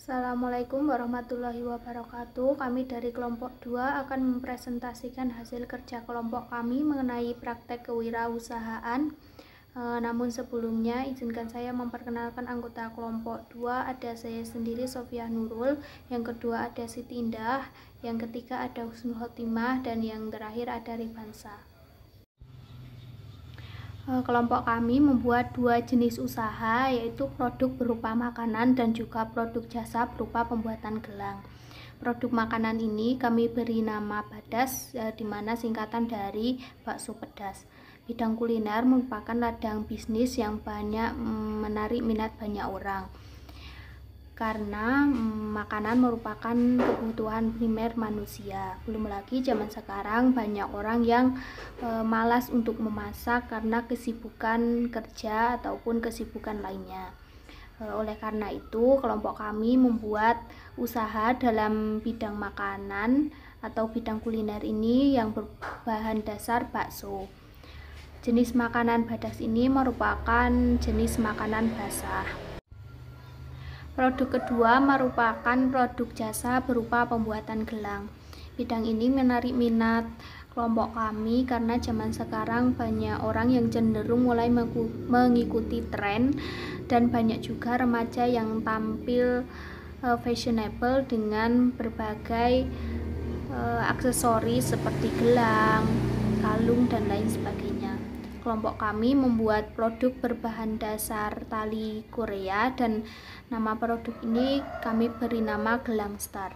Assalamualaikum warahmatullahi wabarakatuh. Kami dari kelompok 2 akan mempresentasikan hasil kerja kelompok kami mengenai praktek kewirausahaan. Namun sebelumnya izinkan saya memperkenalkan anggota kelompok 2. Ada saya sendiri, Sofia Nurul, yang kedua ada Siti Indah, yang ketiga ada Husnul Khotimah, dan yang terakhir ada Rifansa. Kelompok kami membuat 2 jenis usaha, yaitu produk berupa makanan dan juga produk jasa berupa pembuatan gelang. Produk makanan ini kami beri nama Badas, di mana singkatan dari bakso pedas. Bidang kuliner merupakan ladang bisnis yang banyak menarik minat banyak orang, karena makanan merupakan kebutuhan primer manusia. Belum lagi zaman sekarang banyak orang yang malas untuk memasak karena kesibukan kerja ataupun kesibukan lainnya. Oleh karena itu, kelompok kami membuat usaha dalam bidang makanan atau bidang kuliner ini yang berbahan dasar bakso. Jenis makanan Badas ini merupakan jenis makanan basah. Produk kedua merupakan produk jasa berupa pembuatan gelang. Bidang ini menarik minat kelompok kami karena zaman sekarang banyak orang yang cenderung mulai mengikuti tren, dan banyak juga remaja yang tampil fashionable dengan berbagai aksesoris seperti gelang, kalung, dan lain sebagainya. Kelompok kami membuat produk berbahan dasar tali Korea, dan nama produk ini kami beri nama Gelang Star.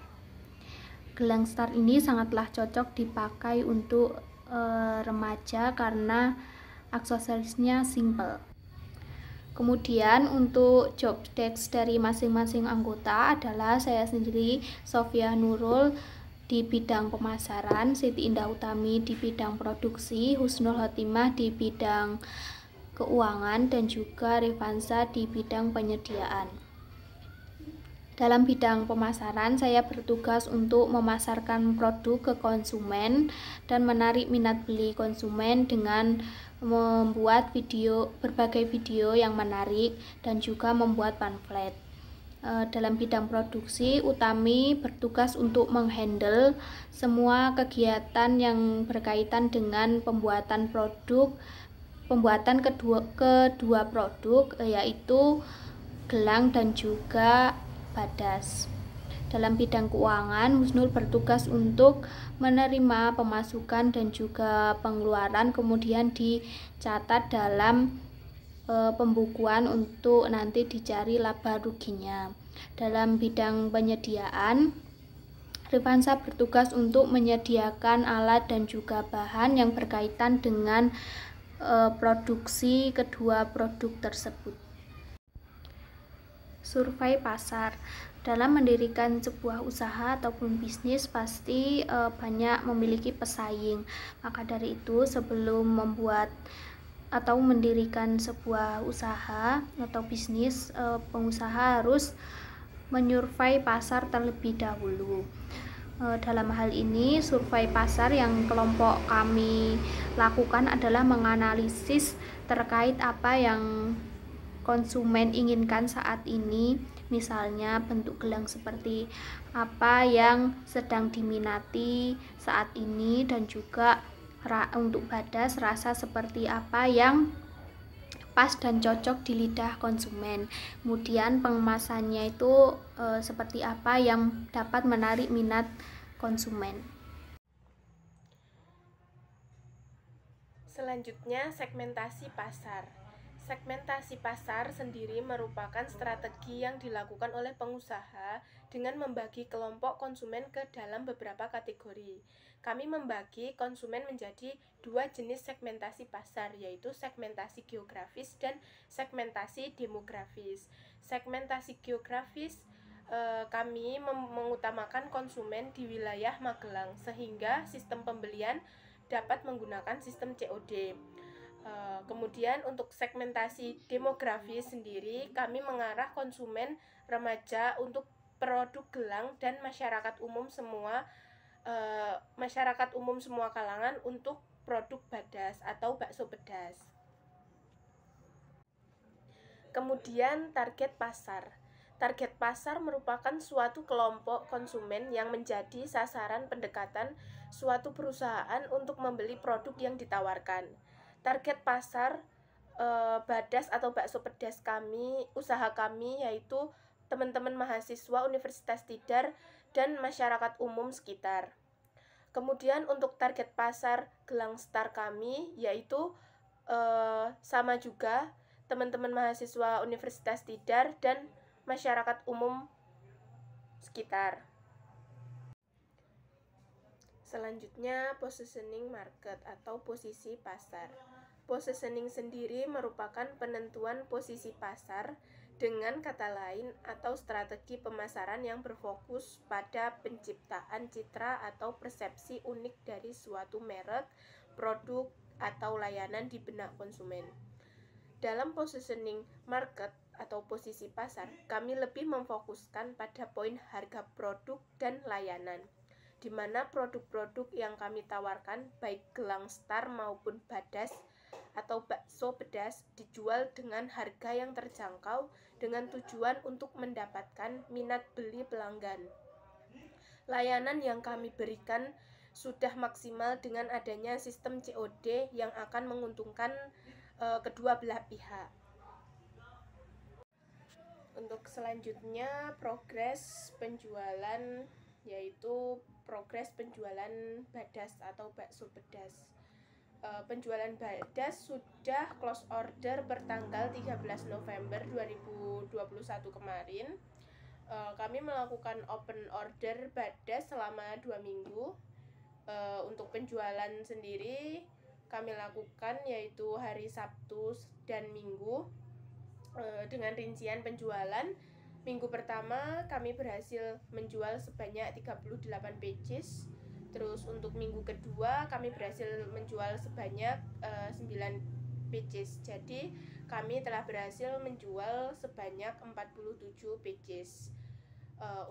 Gelang Star ini sangatlah cocok dipakai untuk remaja karena aksesorisnya simple. Kemudian untuk job desk dari masing-masing anggota adalah saya sendiri, Sofia Nurul, di bidang pemasaran, Siti Indah Utami di bidang produksi, Husnul Khotimah di bidang keuangan, dan juga Rifansa di bidang penyediaan. Dalam bidang pemasaran, saya bertugas untuk memasarkan produk ke konsumen dan menarik minat beli konsumen dengan membuat berbagai video yang menarik, dan juga membuat pamflet. Dalam bidang produksi, Utami bertugas untuk menghandle semua kegiatan yang berkaitan dengan pembuatan kedua produk, yaitu gelang dan juga Badas. Dalam bidang keuangan, Husnul bertugas untuk menerima pemasukan dan juga pengeluaran, kemudian dicatat dalam pembukuan untuk nanti dicari laba ruginya. Dalam bidang penyediaan, Rifansa bertugas untuk menyediakan alat dan juga bahan yang berkaitan dengan produksi kedua produk tersebut. Survei pasar. Dalam mendirikan sebuah usaha ataupun bisnis pasti banyak memiliki pesaing. Maka dari itu, sebelum membuat atau mendirikan sebuah usaha atau bisnis, pengusaha harus menyurvei pasar terlebih dahulu. Dalam hal ini, survei pasar yang kelompok kami lakukan adalah menganalisis terkait apa yang konsumen inginkan saat ini. Misalnya bentuk gelang seperti apa yang sedang diminati saat ini, dan juga untuk Badas rasa seperti apa yang pas dan cocok di lidah konsumen. Kemudian pengemasannya itu seperti apa yang dapat menarik minat konsumen. Selanjutnya, segmentasi pasar. Segmentasi pasar sendiri merupakan strategi yang dilakukan oleh pengusaha dengan membagi kelompok konsumen ke dalam beberapa kategori. Kami membagi konsumen menjadi 2 jenis segmentasi pasar, yaitu segmentasi geografis dan segmentasi demografis. Segmentasi geografis kami mengutamakan konsumen di wilayah Magelang, sehingga sistem pembelian dapat menggunakan sistem COD. Kemudian untuk segmentasi demografis sendiri, kami mengarah konsumen remaja untuk produk gelang dan masyarakat umum semua kalangan untuk produk Badas atau bakso pedas. Kemudian target pasar. Target pasar merupakan suatu kelompok konsumen yang menjadi sasaran pendekatan suatu perusahaan untuk membeli produk yang ditawarkan. Target pasar Badas atau bakso pedas kami, usaha kami yaitu teman-teman mahasiswa Universitas Tidar dan masyarakat umum sekitar. Kemudian untuk target pasar Gelang Star kami yaitu sama juga teman-teman mahasiswa Universitas Tidar dan masyarakat umum sekitar. Selanjutnya, positioning market atau posisi pasar. Positioning sendiri merupakan penentuan posisi pasar dengan kata lain atau strategi pemasaran yang berfokus pada penciptaan citra atau persepsi unik dari suatu merek, produk, atau layanan di benak konsumen. Dalam positioning market atau posisi pasar, kami lebih memfokuskan pada poin harga produk dan layanan, di mana produk-produk yang kami tawarkan, baik Gelang Star maupun Badas atau bakso pedas, dijual dengan harga yang terjangkau dengan tujuan untuk mendapatkan minat beli pelanggan. Layanan yang kami berikan sudah maksimal dengan adanya sistem COD yang akan menguntungkan kedua belah pihak. Untuk selanjutnya, progres penjualan, yaitu progres penjualan Badas atau bakso pedas. Penjualan Badas sudah close order bertanggal 13 November 2021 kemarin. Kami melakukan open order Badas selama 2 minggu. Untuk penjualan sendiri kami lakukan yaitu hari Sabtu dan Minggu. Dengan rincian penjualan, minggu pertama kami berhasil menjual sebanyak 38 pages. Terus untuk minggu kedua kami berhasil menjual sebanyak 9 pages. Jadi kami telah berhasil menjual sebanyak 47 pages.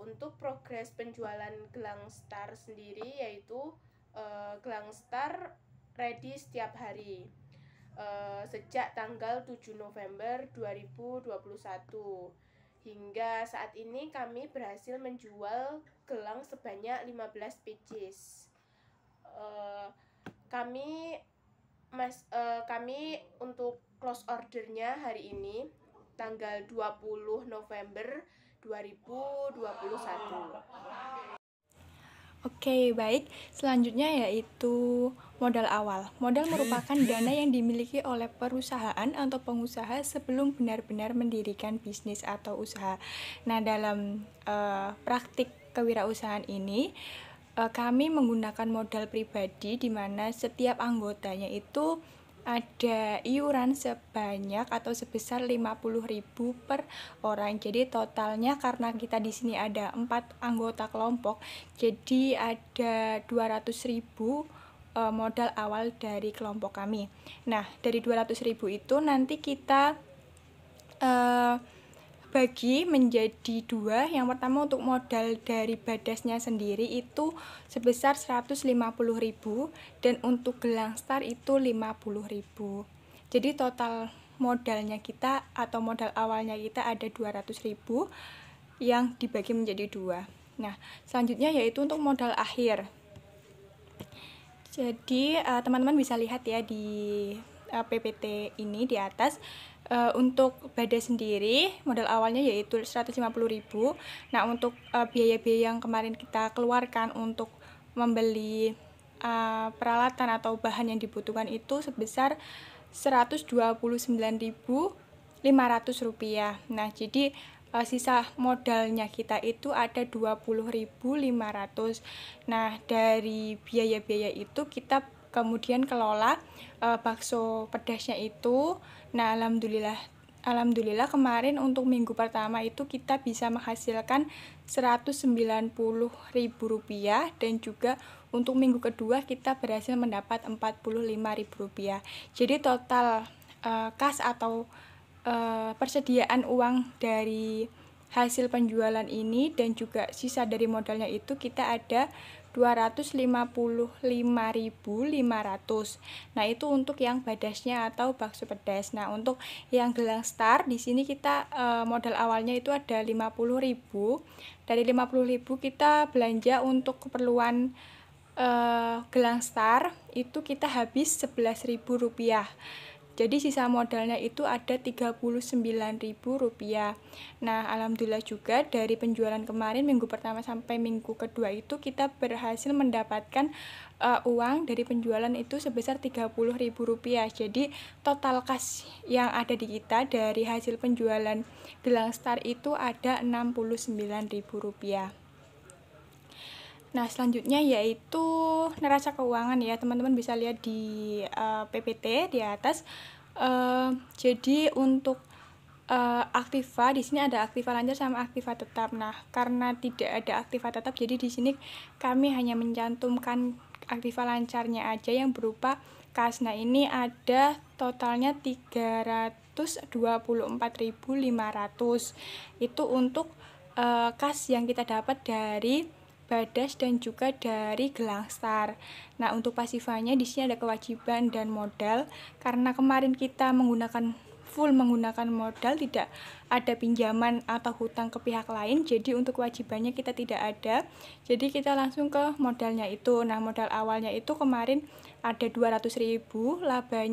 Untuk progres penjualan Gelang Star sendiri yaitu Gelang Star ready setiap hari sejak tanggal 7 November 2021 hingga saat ini kami berhasil menjual gelang sebanyak 15 pages. Kami untuk close ordernya hari ini tanggal 20 November 2021. Oke, baik. Selanjutnya yaitu modal awal. Modal merupakan dana yang dimiliki oleh perusahaan atau pengusaha sebelum benar-benar mendirikan bisnis atau usaha. Nah, dalam praktik kewirausahaan ini, kami menggunakan modal pribadi di mana setiap anggotanya itu ada iuran sebanyak atau sebesar 50.000 per orang. Jadi totalnya karena kita di sini ada 4 anggota kelompok, jadi ada 200.000 modal awal dari kelompok kami. Nah, dari 200.000 itu nanti kita bagi menjadi 2. Yang pertama untuk modal dari Badasnya sendiri itu sebesar 150.000 dan untuk Gelang Star itu 50.000. Jadi total modalnya kita atau modal awalnya kita ada 200.000 yang dibagi menjadi 2. Nah, selanjutnya yaitu untuk modal akhir. Jadi teman-teman bisa lihat ya di PPT ini di atas. Untuk Badas sendiri modal awalnya yaitu 150.000. Nah, untuk biaya-biaya yang kemarin kita keluarkan untuk membeli peralatan atau bahan yang dibutuhkan itu sebesar Rp129.500. Nah, jadi sisa modalnya kita itu ada 20.500. Nah, dari biaya-biaya itu kita kemudian kelola bakso pedasnya itu. Nah, alhamdulillah kemarin untuk minggu pertama itu kita bisa menghasilkan Rp190.000 dan juga untuk minggu kedua kita berhasil mendapat Rp45.000. Jadi total kas atau persediaan uang dari hasil penjualan ini dan juga sisa dari modalnya itu kita ada 255.500. Nah, itu untuk yang badasnya atau bakso pedas. Nah, untuk yang gelang star di sini kita modal awalnya itu ada 50.000. Dari 50.000 kita belanja untuk keperluan gelang star itu kita habis Rp11.000. Jadi sisa modalnya itu ada Rp39.000. Nah, alhamdulillah juga dari penjualan kemarin minggu pertama sampai minggu kedua itu kita berhasil mendapatkan uang dari penjualan itu sebesar Rp30.000. Jadi total kas yang ada di kita dari hasil penjualan gelang star itu ada Rp69.000. Nah, selanjutnya yaitu neraca keuangan ya, teman-teman bisa lihat di PPT di atas. Jadi untuk aktiva di sini ada aktiva lancar sama aktiva tetap. Nah, karena tidak ada aktiva tetap, jadi di sini kami hanya mencantumkan aktiva lancarnya aja yang berupa kas. Nah, ini ada totalnya 324.500. Itu untuk kas yang kita dapat dari badas dan juga dari gelang star. Nah, untuk pasifanya di sini ada kewajiban dan modal. Karena kemarin kita full menggunakan modal, tidak ada pinjaman atau hutang ke pihak lain, jadi untuk kewajibannya kita tidak ada. Jadi kita langsung ke modalnya itu. Nah, modal awalnya itu kemarin ada 200.000, laba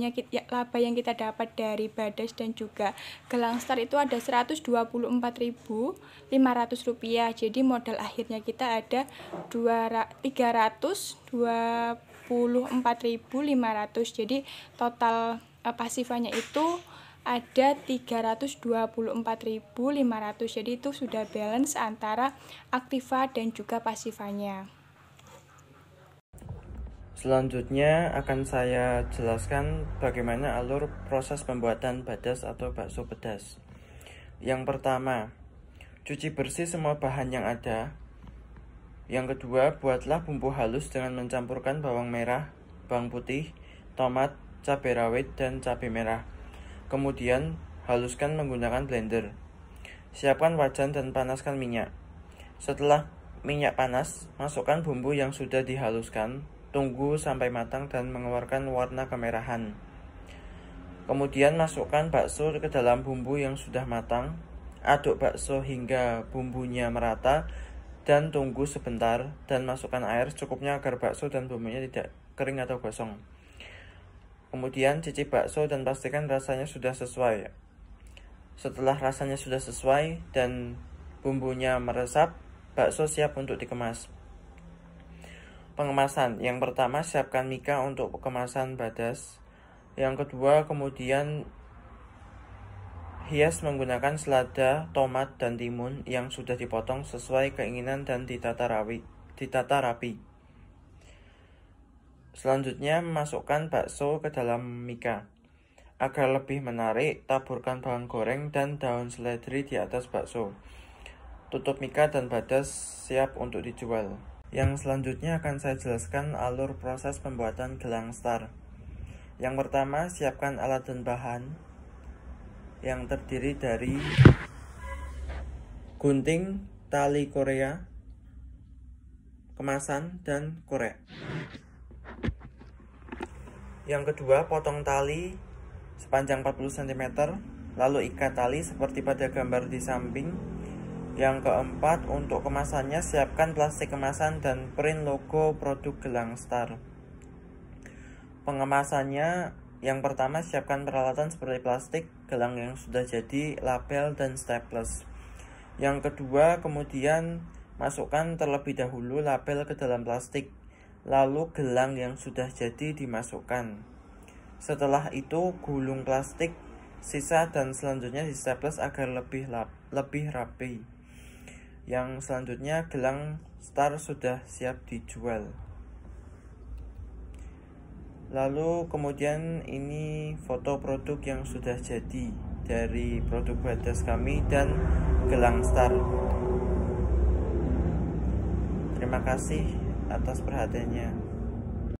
yang kita dapat dari badas dan juga gelang star itu ada Rp124.500. Jadi modal akhirnya kita ada 324.500. Jadi total pasifanya itu ada 324.500. Jadi itu sudah balance antara aktiva dan juga pasifanya. Selanjutnya akan saya jelaskan bagaimana alur proses pembuatan badas atau bakso pedas. Yang pertama, cuci bersih semua bahan yang ada. Yang kedua, buatlah bumbu halus dengan mencampurkan bawang merah, bawang putih, tomat, cabai rawit, dan cabai merah. Kemudian, haluskan menggunakan blender. Siapkan wajan dan panaskan minyak. Setelah minyak panas, masukkan bumbu yang sudah dihaluskan. Tunggu sampai matang dan mengeluarkan warna kemerahan. Kemudian masukkan bakso ke dalam bumbu yang sudah matang. Aduk bakso hingga bumbunya merata dan tunggu sebentar, dan masukkan air secukupnya agar bakso dan bumbunya tidak kering atau gosong. Kemudian cicip bakso dan pastikan rasanya sudah sesuai. Setelah rasanya sudah sesuai dan bumbunya meresap, bakso siap untuk dikemas. Pengemasan. Yang pertama, siapkan mika untuk kemasan badas. Yang kedua, kemudian hias menggunakan selada, tomat, dan timun yang sudah dipotong sesuai keinginan dan ditata rapi. Selanjutnya, masukkan bakso ke dalam mika. Agar lebih menarik, taburkan bawang goreng dan daun seledri di atas bakso. Tutup mika dan badas siap untuk dijual. Yang selanjutnya akan saya jelaskan alur proses pembuatan gelang star. Yang pertama, siapkan alat dan bahan yang terdiri dari gunting, tali Korea, kemasan, dan korek. Yang kedua, potong tali sepanjang 40 cm, lalu ikat tali seperti pada gambar di samping. Yang keempat, untuk kemasannya siapkan plastik kemasan dan print logo produk gelang star. Pengemasannya, yang pertama siapkan peralatan seperti plastik, gelang yang sudah jadi, label, dan staples. Yang kedua, kemudian masukkan terlebih dahulu label ke dalam plastik, lalu gelang yang sudah jadi dimasukkan. Setelah itu, gulung plastik sisa dan selanjutnya di staples agar lebih rapi. Yang selanjutnya, gelang star sudah siap dijual. Lalu kemudian ini foto produk yang sudah jadi dari produk badas kami dan gelang star. Terima kasih atas perhatiannya.